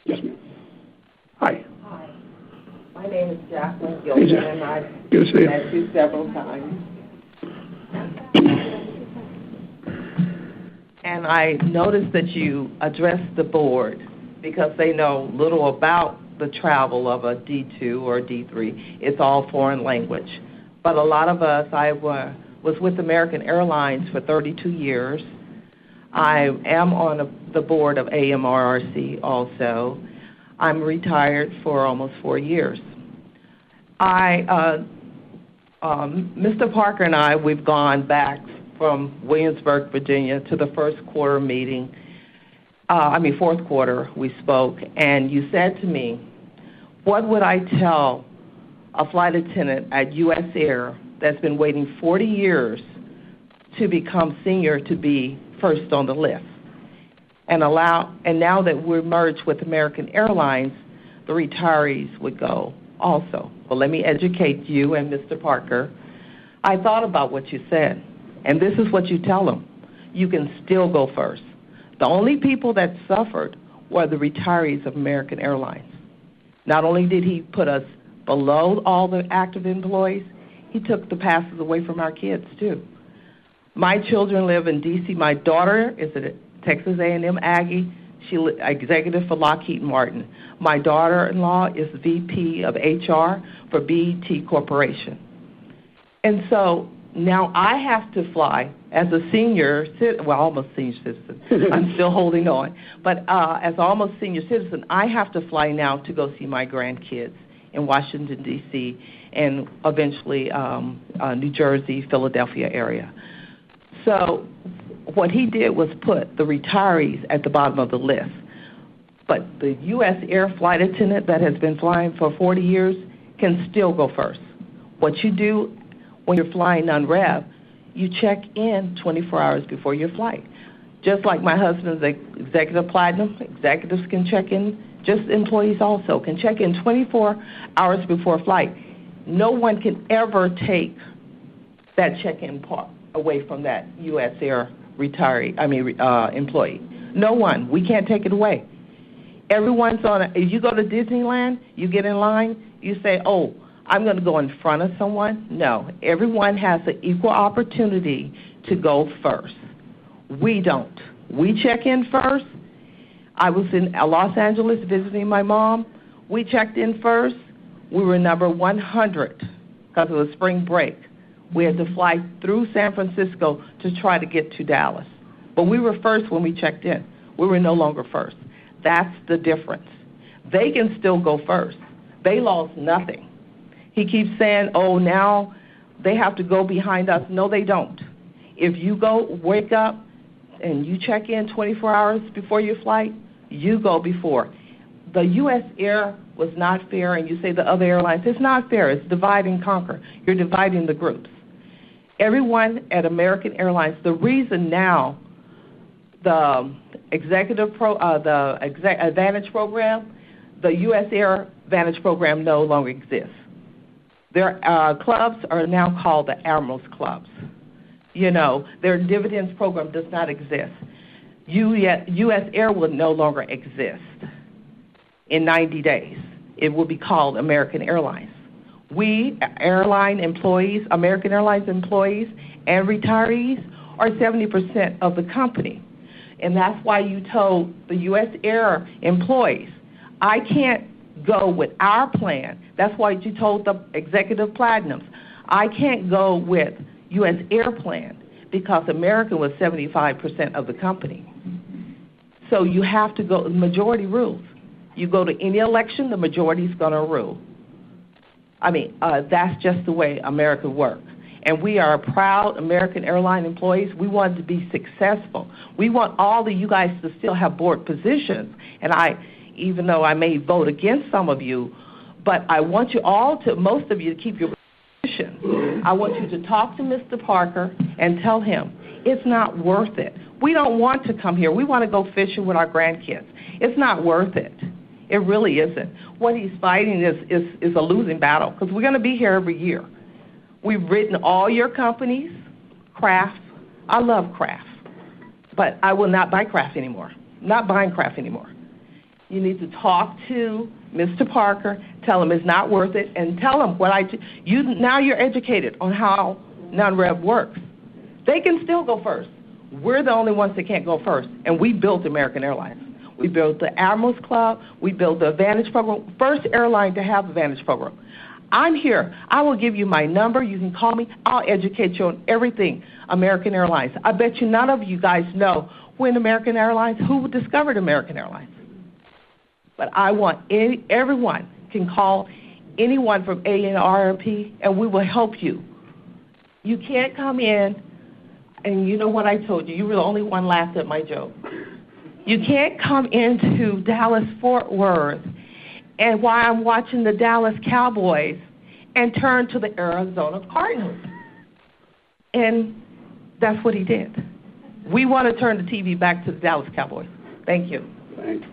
Yes, ma'am. Hi. Hi. My name is Jacqueline Gilpin, and I've met you several times. And I noticed that you addressed the board because they know little about the travel of a D2 or D3. It's all foreign language. But a lot of us, I was with American Airlines for 32 years. I am on the board of AMRRC also. I'm retired for almost 4 years. Mr. Parker and I, we've gone back from Williamsburg, Virginia, to the fourth quarter, we spoke, and you said to me, what would I tell a flight attendant at U.S. Air that's been waiting 40 years to become senior to be first on the list? And now that we're merged with American Airlines, the retirees would go also. Well, let me educate you and Mr. Parker. I thought about what you said, and this is what you tell them. You can still go first. The only people that suffered were the retirees of American Airlines. Not only did he put us below all the active employees, he took the passes away from our kids, too. My children live in D.C. My daughter is a Texas A&M Aggie. She's executive for Lockheed Martin. My daughter-in-law is VP of HR for BET Corporation. And so now I have to fly as a almost senior citizen. I'm still holding on. But as almost senior citizen, I have to fly now to go see my grandkids in Washington, D.C., and eventually New Jersey, Philadelphia area. So what he did was put the retirees at the bottom of the list. But the U.S. Air flight attendant that has been flying for 40 years can still go first. What you do when you're flying non-rev, you check in 24 hours before your flight. Just like my husband's executive platinum, executives can check in, just employees also can check in 24 hours before flight. No one can ever take that check-in part away from that U.S. Air employee. No one. We can't take it away. Everyone's if you go to Disneyland, you get in line, you say, oh, I'm going to go in front of someone. No. Everyone has an equal opportunity to go first. We don't. We check in first. I was in Los Angeles visiting my mom. We checked in first. We were number 100 because it was spring break. We had to fly through San Francisco to try to get to Dallas. But we were first when we checked in. We were no longer first. That's the difference. They can still go first. They lost nothing. He keeps saying, oh, now they have to go behind us. No, they don't. If you wake up and you check in 24 hours before your flight, you go before. The U.S. Air was not fair, and you say the other airlines, it's not fair. It's divide and conquer. You're dividing the groups. Everyone at American Airlines, the reason now the Advantage program, the U.S. Air Advantage program no longer exists. Their clubs are now called the Admirals Clubs. You know, their dividends program does not exist. U.S. Air will no longer exist in 90 days. It will be called American Airlines. We, airline employees, American Airlines employees, and retirees are 70% of the company. And that's why you told the U.S. Air employees, I can't go with our plan. That's why you told the executive platinums, I can't go with U.S. Air plan because American was 75% of the company. So you have to go, majority rules. You go to any election, the majority is going to rule. That's just the way America works. And we are proud American airline employees. We want to be successful. We want all of you guys to still have board positions. And even though I may vote against some of you, but I want you all to, most of you, to keep your position. I want you to talk to Mr. Parker and tell him it's not worth it. We don't want to come here. We want to go fishing with our grandkids. It's not worth it. It really isn't. What he's fighting is a losing battle because we're going to be here every year. We've written all your companies, Kraft. I love Kraft, but I will not buy Kraft anymore. Not buying Kraft anymore. You need to talk to Mr. Parker, tell him it's not worth it, and tell him what now you're educated on how non-rev works. They can still go first. We're the only ones that can't go first, and we built American Airlines. We built the Admirals Club. We built the Advantage Program, first airline to have Advantage Program. I'm here. I will give you my number. You can call me. I'll educate you on everything American Airlines. I bet you none of you guys know when American Airlines, who discovered American Airlines. But I want everyone can call anyone from ANRP, and we will help you. You can't come in, and you know what I told you. You were the only one laughed at my joke. You can't come into Dallas-Fort Worth and while I'm watching the Dallas Cowboys and turn to the Arizona Cardinals. And that's what he did. We want to turn the TV back to the Dallas Cowboys. Thank you. Thanks.